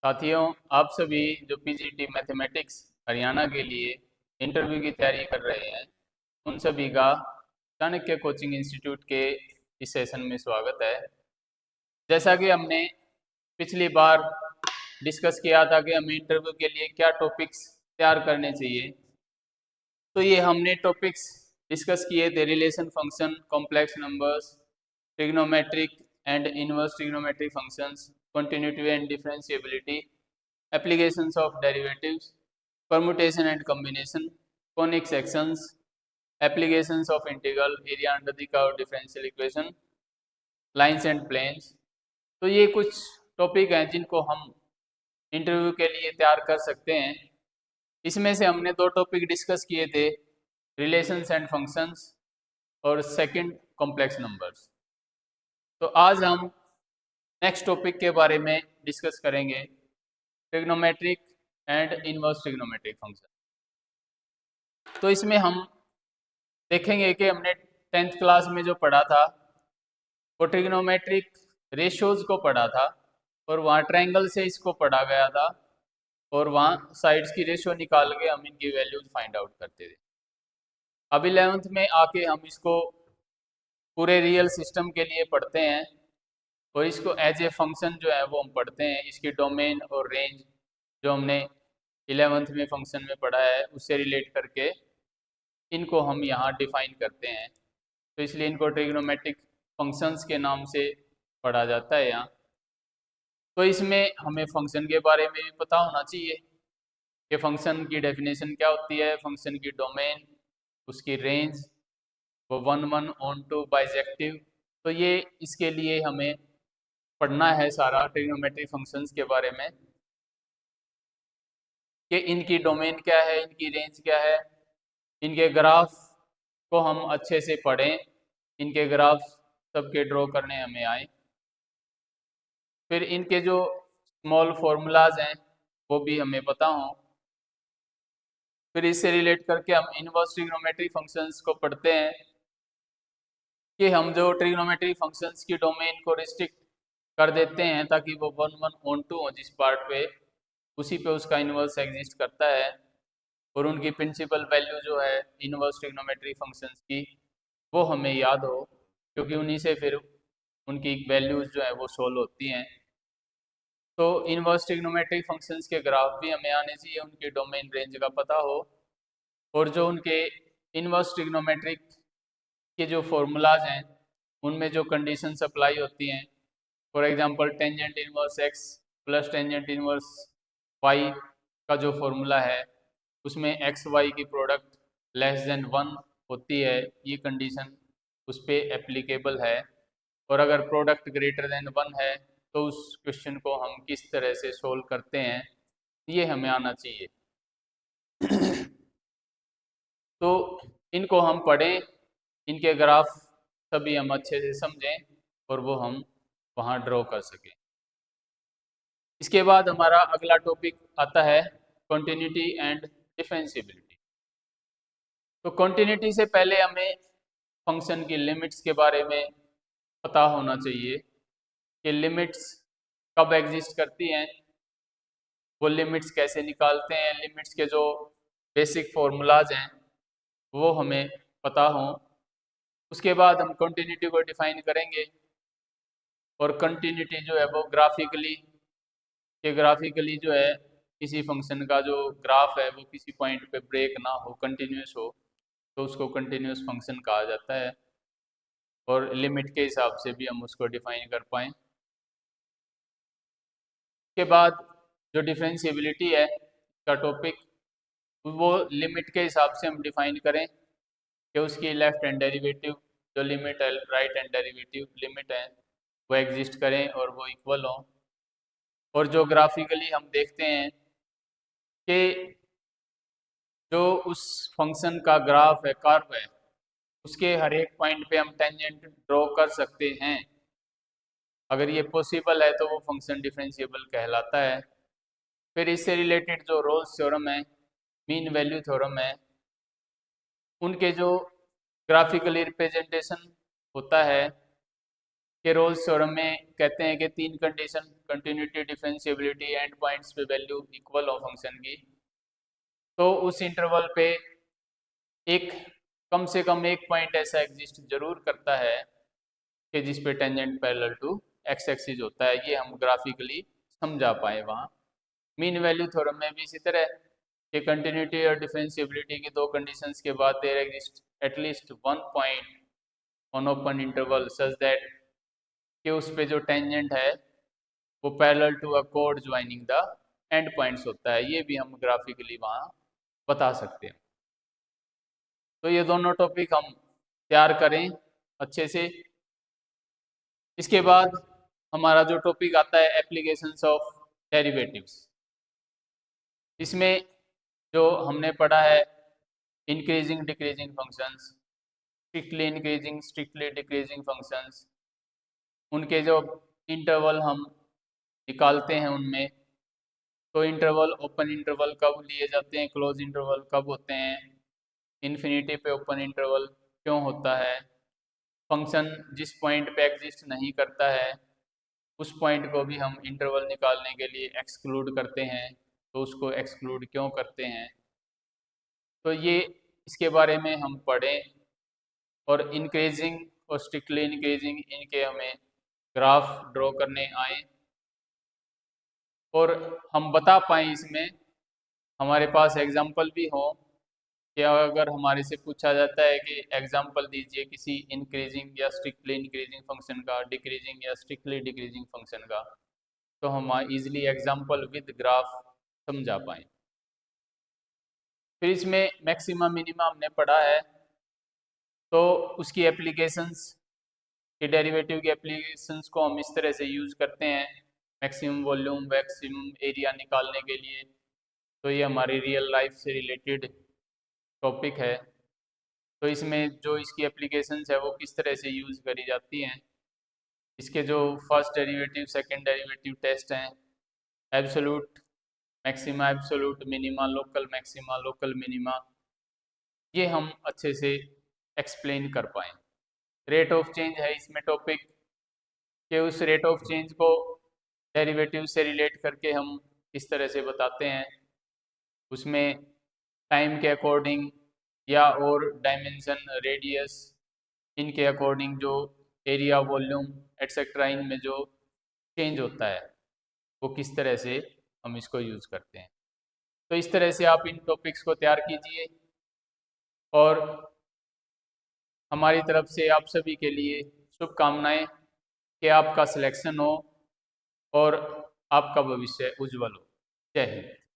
साथियों, आप सभी जो पीजीटी मैथमेटिक्स हरियाणा के लिए इंटरव्यू की तैयारी कर रहे हैं, उन सभी का चाणक्य कोचिंग इंस्टीट्यूट के इस सेशन में स्वागत है। जैसा कि हमने पिछली बार डिस्कस किया था कि हमें इंटरव्यू के लिए क्या टॉपिक्स तैयार करने चाहिए, तो ये हमने टॉपिक्स डिस्कस किए थे। Relation function, complex numbers, trigonometric and inverse trigonometric functions, continuity and differentiability, applications of derivatives, permutation and combination, conic sections, applications of integral, area under the curve differential equation, lines and planes। तो ये कुछ topic हैं जिनको हम interview के लिए तैयार कर सकते हैं। इसमें से हमने दो टॉपिक डिस्कस किए थे, रिलेशंस एंड फंक्शंस और सेकंड कॉम्प्लेक्स नंबर्स। तो आज हम नेक्स्ट टॉपिक के बारे में डिस्कस करेंगे, trigonometric and inverse trigonometric function. तो इसमें हम देखेंगे कि हमने 10th क्लास में जो पढ़ा था वो ट्रिग्नोमेट्रिक रेशियोज को पढ़ा था, और वहाँ ट्रायंगल से इसको पढ़ा गया था, और वहाँ साइड्स की रेशियो निकाल के हम इनकी वैल्यूज फाइंड आउट करते थे। अब 11th में आके हम इसको पूरे रियल सिस्टम के लिए पढ़ते हैं, और इसको एज ए फंक्शन जो है वो हम पढ़ते हैं। इसकी डोमेन और रेंज जो हमने 11th में फंक्शन में पढ़ा है उससे रिलेट करके इनको हम यहाँ डिफाइन करते हैं। तो इसलिए इनको ट्रिग्नोमेट्रिक फंक्शंस के नाम से पढ़ा जाता है यहाँ। तो इसमें हमें फंक्शन के बारे में भी पता होना चाहिए कि फंक्शन की डेफिनेशन क्या होती है, फंक्शन की डोमेन, उसकी रेंज, वो 1 ऑन टू बाइजेक्टिव। तो ये इसके लिए हमें पढ़ना है सारा ट्रिग्नोमेट्रिक फंक्शंस के बारे में, कि इनकी डोमेन क्या है, इनकी रेंज क्या है, इनके ग्राफ को हम अच्छे से पढ़ें, इनके ग्राफ सबके ड्रॉ करने हमें आए। फिर इनके जो स्मॉल फार्मूलाज हैं वो भी हमें पता हों। फिर इससे रिलेट करके हम इनवर्स ट्रिग्नोमेट्रिक फंक्शंस को पढ़ते हैं, कि हम जो ट्रिग्नोमेट्रिक फंक्शंस की डोमेन को रिस्ट्रिक्ट कर देते हैं ताकि वो 1 हो जिस पार्ट पे, उसी पे उसका इनवर्स एग्जिस्ट करता है, और उनकी प्रिंसिपल वैल्यू जो है इनवर्स ट्रिग्नोमेट्रिक फंक्शंस की वो हमें याद हो, क्योंकि उन्हीं से फिर उनकी वैल्यूज जो है वो सोल्व होती हैं। तो इनवर्स ट्रिग्नोमेट्रिक फंक्शंस के ग्राफ भी हमें आने चाहिए, उनकी डोमेन रेंज का पता हो, और जो उनके इनवर्स ट्रिग्नोमेट्रिक के जो फॉर्मूलाज हैं उनमें जो कंडीशंस अप्लाई होती हैं, for example tangent inverse X plus tangent inverse Y का जो फॉर्मूला है उसमें एक्स वाई की प्रोडक्ट लेस देन 1 होती है, ये कंडीशन उस पर एप्लीकेबल है। और अगर प्रोडक्ट ग्रेटर देन 1 है तो उस क्वेश्चन को हम किस तरह से सोल्व करते हैं, ये हमें आना चाहिए। तो इनको हम पढ़ें, इनके ग्राफ सभी हम अच्छे से समझें, और वो हम वहाँ ड्रॉ कर सकें। इसके बाद हमारा अगला टॉपिक आता है कॉन्टिन्यूटी एंड डिफरेंशिएबिलिटी। तो कॉन्टिन्यूटी से पहले हमें फंक्शन की लिमिट्स के बारे में पता होना चाहिए, कि लिमिट्स कब एग्जिस्ट करती हैं, वो लिमिट्स कैसे निकालते हैं, लिमिट्स के जो बेसिक फॉर्मूलाज हैं वो हमें पता हों। उसके बाद हम कंटिन्यूटी को डिफाइन करेंगे, और कंटिन्यूटी जो है वो ग्राफिकली जो है किसी फंक्शन का जो ग्राफ है वो किसी पॉइंट पे ब्रेक ना हो, कंटिन्यूस हो, तो उसको कंटिन्यूस फंक्शन कहा जाता है, और लिमिट के हिसाब से भी हम उसको डिफाइन कर पाएँ। के बाद जो डिफरेंशिएबिलिटी है का टॉपिक, वो लिमिट के हिसाब से हम डिफाइन करें कि उसकी लेफ्ट हैंड डेरिवेटिव जो लिमिट है, राइट हैंड डेरिवेटिव लिमिट है, वो एग्जिस्ट करें और वो इक्वल हो। और जो ग्राफिकली हम देखते हैं कि जो उस फंक्शन का ग्राफ है, कर्व है, उसके हर एक पॉइंट पे हम टेंजेंट ड्रॉ कर सकते हैं। अगर ये पॉसिबल है तो वो फंक्शन डिफरेंशिएबल कहलाता है। फिर इससे रिलेटेड जो रोल्स थ्योरम है, मीन वैल्यू थ्योरम है, उनके जो ग्राफिकली रिप्रेजेंटेशन होता है के रोल्स थ्योरम में कहते हैं कि 3 condition continuity, differentiability, and points पे वैल्यू इक्वल हो फंक्शन की, तो उस इंटरवल पे एक कम से कम एक पॉइंट ऐसा एग्जिस्ट जरूर करता है कि जिस पे tangent parallel to X axis होता है। ये हम ग्राफिकली समझा पाए वहाँ। मीन वैल्यू थ्योरम में भी इसी तरह कि कंटिन्यूटी और डिफरेंशिएबिलिटी की 2 कंडीशंस के बाद there exist at least one point on open interval such that कि उस पे जो टेंजेंट है वो पैरेलल टू अ कोड ज्वाइनिंग द एंड पॉइंट्स होता है। ये भी हम ग्राफिकली वहाँ बता सकते हैं। तो ये दोनों टॉपिक हम तैयार करें अच्छे से। इसके बाद हमारा जो टॉपिक आता है एप्लीकेशंस ऑफ डेरिवेटिव्स। इसमें जो हमने पढ़ा है increasing decreasing functions, strictly increasing strictly decreasing functions, उनके जो इंटरवल हम निकालते हैं उनमें, तो इंटरवल ओपन इंटरवल कब लिए जाते हैं, क्लोज इंटरवल कब होते हैं, इन्फिनिटी पे ओपन इंटरवल क्यों होता है, फंक्शन जिस पॉइंट पे एग्जिस्ट नहीं करता है उस पॉइंट को भी हम इंटरवल निकालने के लिए एक्सक्लूड करते हैं, तो उसको एक्सक्लूड क्यों करते हैं। तो ये इसके बारे में हम पढ़ें। और इंक्रीजिंग और स्ट्रिक्टली इंक्रीजिंग इनके हमें ग्राफ ड्रॉ करने आए और हम बता पाएँ इसमें, हमारे पास एग्जाम्पल भी हो कि अगर हमारे से पूछा जाता है कि एग्जाम्पल दीजिए किसी इंक्रीजिंग या स्ट्रिक्टली इंक्रीजिंग फंक्शन का, डिक्रीजिंग या स्ट्रिक्टली डिक्रीजिंग फंक्शन का, तो हम इजीली एग्जाम्पल विद ग्राफ समझा पाएँ। फिर इसमें मैक्सिमा मिनिमा हमने पढ़ा है, तो उसकी एप्लीकेशंस के डेरिवेटिव के एप्लीकेशंस को हम इस तरह से यूज़ करते हैं मैक्सिमम वॉल्यूम मैक्सिमम एरिया निकालने के लिए। तो ये हमारी रियल लाइफ से रिलेटेड टॉपिक है। तो इसमें जो इसकी एप्लीकेशंस है वो किस तरह से यूज़ करी जाती हैं, इसके जो first derivative second derivative test हैं, absolute maxima, absolute minima, local maxima, local minima, ये हम अच्छे से एक्सप्लेन कर पाएँ। रेट ऑफ चेंज है इसमें टॉपिक कि उस रेट ऑफ चेंज को डेरिवेटिव से रिलेट करके हम किस तरह से बताते हैं, उसमें टाइम के अकॉर्डिंग या और डायमेंशन रेडियस इनके अकॉर्डिंग जो एरिया वॉल्यूम एटसेट्रा इनमें जो चेंज होता है वो किस तरह से हम इसको यूज़ करते हैं। तो इस तरह से आप इन टॉपिक्स को तैयार कीजिए और हमारी तरफ से आप सभी के लिए शुभकामनाएं कि आपका सिलेक्शन हो और आपका भविष्य उज्जवल हो। जय हिंद।